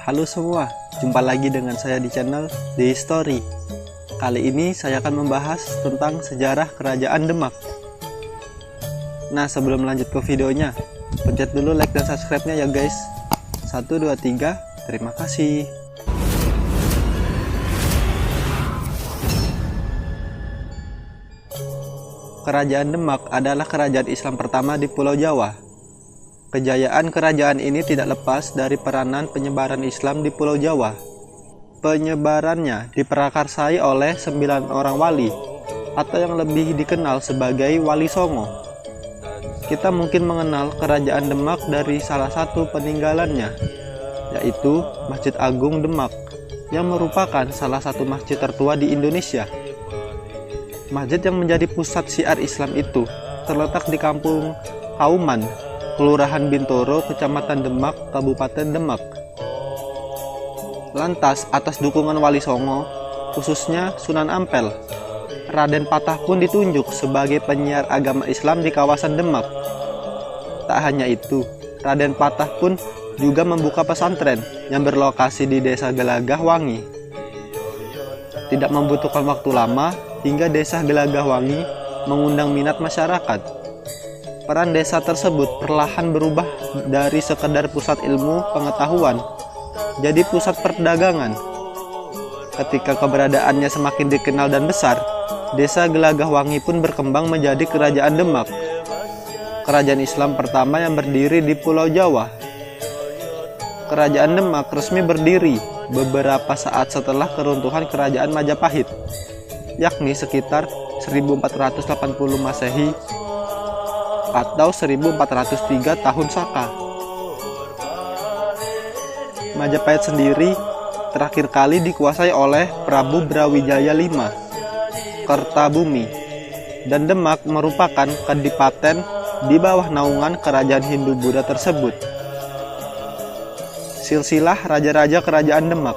Halo semua, jumpa lagi dengan saya di channel The History. Kali ini saya akan membahas tentang sejarah Kerajaan Demak. Nah, sebelum lanjut ke videonya, pencet dulu like dan subscribe-nya ya guys. 1, 2, 3, terima kasih. Kerajaan Demak adalah kerajaan Islam pertama di Pulau Jawa. Kejayaan kerajaan ini tidak lepas dari peranan penyebaran Islam di Pulau Jawa. Penyebarannya diprakarsai oleh 9 orang wali, atau yang lebih dikenal sebagai Wali Songo. Kita mungkin mengenal kerajaan Demak dari salah satu peninggalannya, yaitu Masjid Agung Demak, yang merupakan salah satu masjid tertua di Indonesia. Masjid yang menjadi pusat syiar Islam itu terletak di Kampung Kauman, Kelurahan Bintoro, Kecamatan Demak, Kabupaten Demak. Lantas, atas dukungan Wali Songo, khususnya Sunan Ampel, Raden Patah pun ditunjuk sebagai penyiar agama Islam di kawasan Demak. Tak hanya itu, Raden Patah pun juga membuka pesantren yang berlokasi di Desa Gelagah Wangi. Tidak membutuhkan waktu lama hingga Desa Gelagah Wangi mengundang minat masyarakat. Peran desa tersebut perlahan berubah dari sekedar pusat ilmu pengetahuan jadi pusat perdagangan. Ketika keberadaannya semakin dikenal dan besar, Desa Gelagah Wangi pun berkembang menjadi Kerajaan Demak, kerajaan Islam pertama yang berdiri di Pulau Jawa. Kerajaan Demak resmi berdiri beberapa saat setelah keruntuhan Kerajaan Majapahit, yakni sekitar 1480 Masehi atau 1403 tahun Saka. Majapahit sendiri terakhir kali dikuasai oleh Prabu Brawijaya V Kertabumi, dan Demak merupakan kadipaten di bawah naungan kerajaan Hindu-Buddha tersebut. Silsilah raja-raja Kerajaan Demak.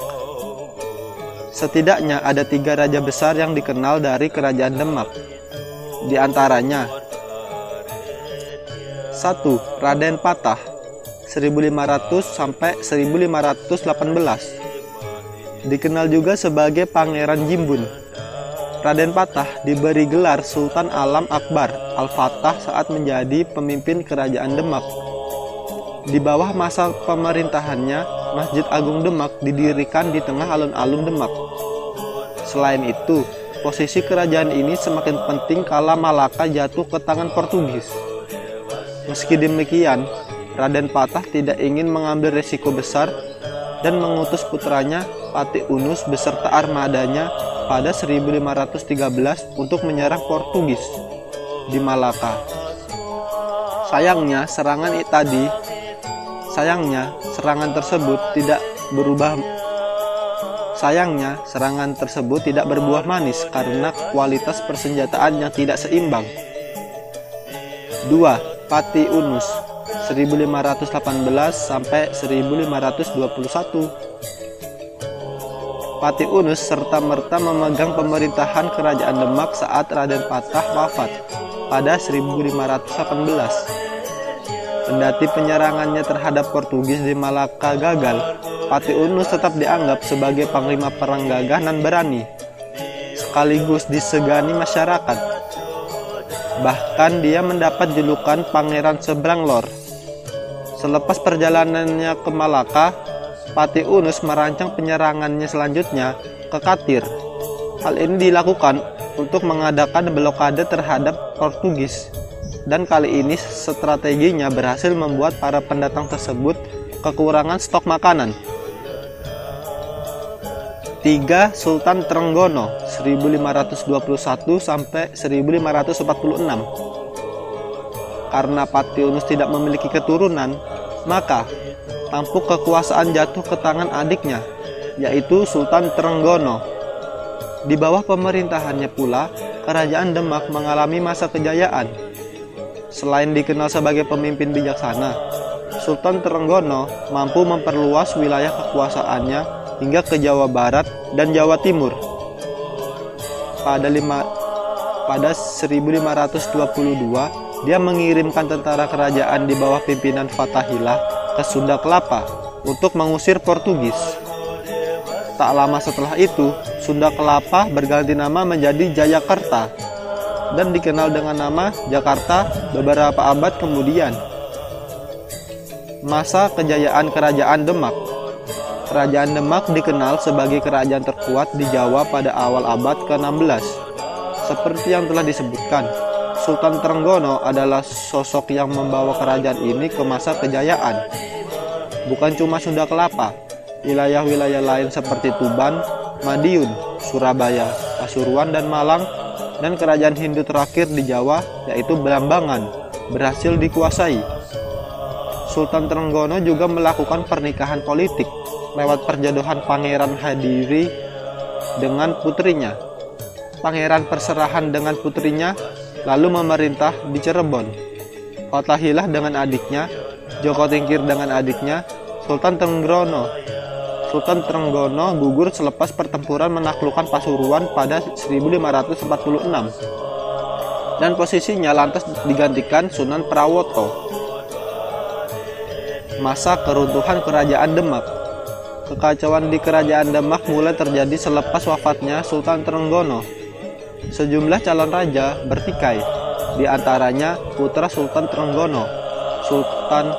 Setidaknya ada 3 raja besar yang dikenal dari Kerajaan Demak. Di antaranya 1. Raden Patah 1500 sampai 1518. Dikenal juga sebagai Pangeran Jimbun. Raden Patah diberi gelar Sultan Alam Akbar Al-Fatah saat menjadi pemimpin Kerajaan Demak. Di bawah masa pemerintahannya, Masjid Agung Demak didirikan di tengah alun-alun Demak. Selain itu, posisi kerajaan ini semakin penting kala Malaka jatuh ke tangan Portugis. Meski demikian, Raden Patah tidak ingin mengambil resiko besar dan mengutus putranya Patih Unus beserta armadanya pada 1513 untuk menyerang Portugis di Malaka. Sayangnya, serangan tersebut tidak berbuah manis karena kualitas persenjataan yang tidak seimbang. 2. Patih Unus 1518 sampai 1521. Patih Unus serta-merta memegang pemerintahan Kerajaan Demak saat Raden Patah wafat pada 1518. Kendati penyerangannya terhadap Portugis di Malaka gagal, Patih Unus tetap dianggap sebagai panglima perang gagah dan berani, sekaligus disegani masyarakat. Bahkan dia mendapat julukan Pangeran Seberang Lor. Selepas perjalanannya ke Malaka, Patih Unus merancang penyerangannya selanjutnya ke Katir. Hal ini dilakukan untuk mengadakan blokade terhadap Portugis, dan kali ini strateginya berhasil membuat para pendatang tersebut kekurangan stok makanan. 3. Sultan Trenggono 1521 sampai 1546. Karena Patih Unus tidak memiliki keturunan, maka tampuk kekuasaan jatuh ke tangan adiknya, yaitu Sultan Trenggono. Di bawah pemerintahannya pula, Kerajaan Demak mengalami masa kejayaan. Selain dikenal sebagai pemimpin bijaksana, Sultan Trenggono mampu memperluas wilayah kekuasaannya hingga ke Jawa Barat dan Jawa Timur. Pada 1522, dia mengirimkan tentara kerajaan di bawah pimpinan Fathahillah ke Sunda Kelapa untuk mengusir Portugis. Tak lama setelah itu, Sunda Kelapa berganti nama menjadi Jayakarta dan dikenal dengan nama Jakarta beberapa abad kemudian. Masa kejayaan Kerajaan Demak. Kerajaan Demak dikenal sebagai kerajaan terkuat di Jawa pada awal abad ke-16. Seperti yang telah disebutkan, Sultan Trenggono adalah sosok yang membawa kerajaan ini ke masa kejayaan. Bukan cuma Sunda Kelapa, wilayah-wilayah lain seperti Tuban, Madiun, Surabaya, Pasuruan, dan Malang, dan kerajaan Hindu terakhir di Jawa yaitu Blambangan berhasil dikuasai. Sultan Trenggono juga melakukan pernikahan politik lewat perjodohan Pangeran Hadiri dengan putrinya. Pangeran perserahan dengan putrinya lalu memerintah di Cirebon. Fathahilah dengan adiknya, Joko Tingkir dengan adiknya, Sultan Trenggono. Sultan Trenggono gugur selepas pertempuran menaklukkan Pasuruan pada 1546 dan posisinya lantas digantikan Sunan Prawoto. Masa keruntuhan Kerajaan Demak. Kekacauan di Kerajaan Demak mulai terjadi selepas wafatnya Sultan Trenggono. Sejumlah calon raja bertikai, di antaranya putra Sultan Trenggono, Sultan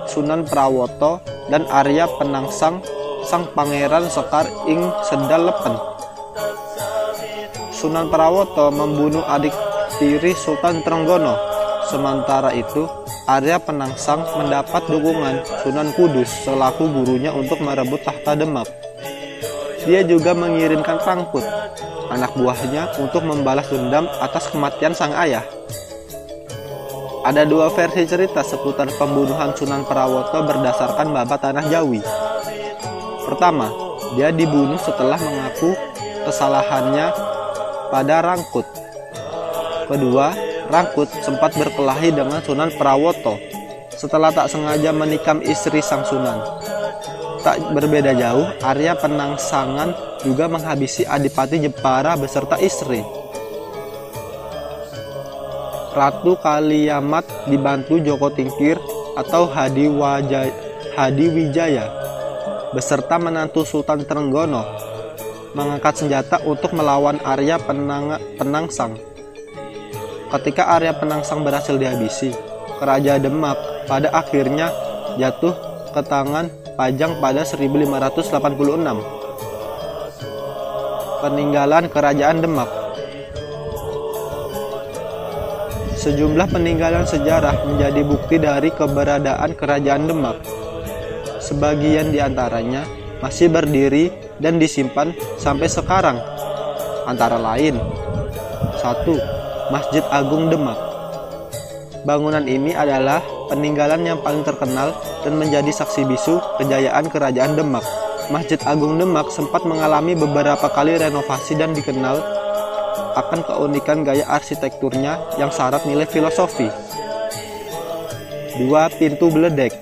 Sunan Prawoto, dan Arya Penangsang, sang pangeran Sekar ing Sedal Lepen. Sunan Prawoto membunuh adik tiri Sultan Trenggono. Sementara itu, Arya Penangsang mendapat dukungan Sunan Kudus selaku gurunya untuk merebut tahta Demak. Dia juga mengirimkan Rangput, anak buahnya, untuk membalas dendam atas kematian sang ayah. Ada dua versi cerita seputar pembunuhan Sunan Prawoto berdasarkan Babat Tanah Jawi. Pertama, dia dibunuh setelah mengaku kesalahannya pada Rangkut. Kedua, Rangkut sempat berkelahi dengan Sunan Prawoto setelah tak sengaja menikam istri sang Sunan. Tak berbeda jauh, Arya Penangsangan juga menghabisi Adipati Jepara beserta istri. Ratu Kaliamat dibantu Joko Tingkir atau Hadi Wijaya beserta menantu Sultan Trenggono mengangkat senjata untuk melawan Arya Penangsang. Ketika Arya Penangsang berhasil dihabisi, Kerajaan Demak pada akhirnya jatuh ke tangan Pajang pada 1586. Peninggalan Kerajaan Demak. Sejumlah peninggalan sejarah menjadi bukti dari keberadaan Kerajaan Demak. Sebagian di antaranya masih berdiri dan disimpan sampai sekarang. Antara lain, 1. Masjid Agung Demak. Bangunan ini adalah peninggalan yang paling terkenal dan menjadi saksi bisu kejayaan Kerajaan Demak. Masjid Agung Demak sempat mengalami beberapa kali renovasi dan dikenal akan keunikan gaya arsitekturnya yang syarat nilai filosofi. 2. Pintu Beledek.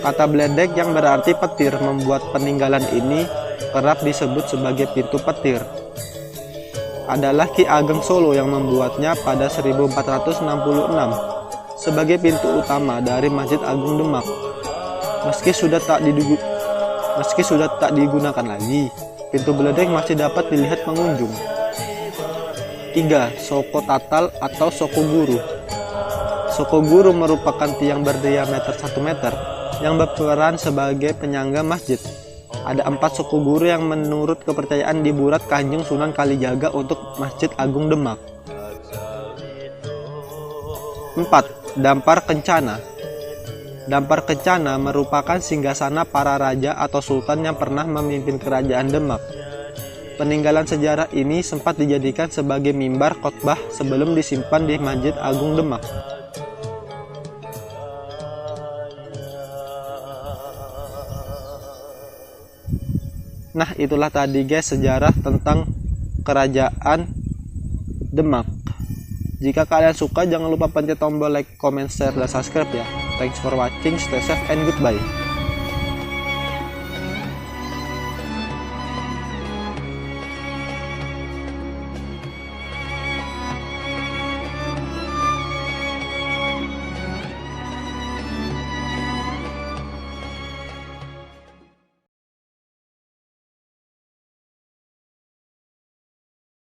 Kata beledek yang berarti petir membuat peninggalan ini kerap disebut sebagai pintu petir. Adalah Ki Ageng Solo yang membuatnya pada 1466 sebagai pintu utama dari Masjid Agung Demak. Meski sudah tak digunakan lagi, pintu beledek masih dapat dilihat pengunjung. 3. Soko Tatal atau Soko Guru. Soko Guru merupakan tiang berdiameter 1 meter yang berperan sebagai penyangga masjid. Ada 4 suku guru yang menurut kepercayaan dibuat Kanjeng Sunan Kalijaga untuk Masjid Agung Demak. 4. Dampar Kencana. Dampar Kencana merupakan singgasana para raja atau sultan yang pernah memimpin Kerajaan Demak. Peninggalan sejarah ini sempat dijadikan sebagai mimbar khotbah sebelum disimpan di Masjid Agung Demak. Nah, itulah tadi guys sejarah tentang Kerajaan Demak. Jika kalian suka, jangan lupa pencet tombol like, comment, share, dan subscribe ya. Thanks for watching, stay safe and goodbye.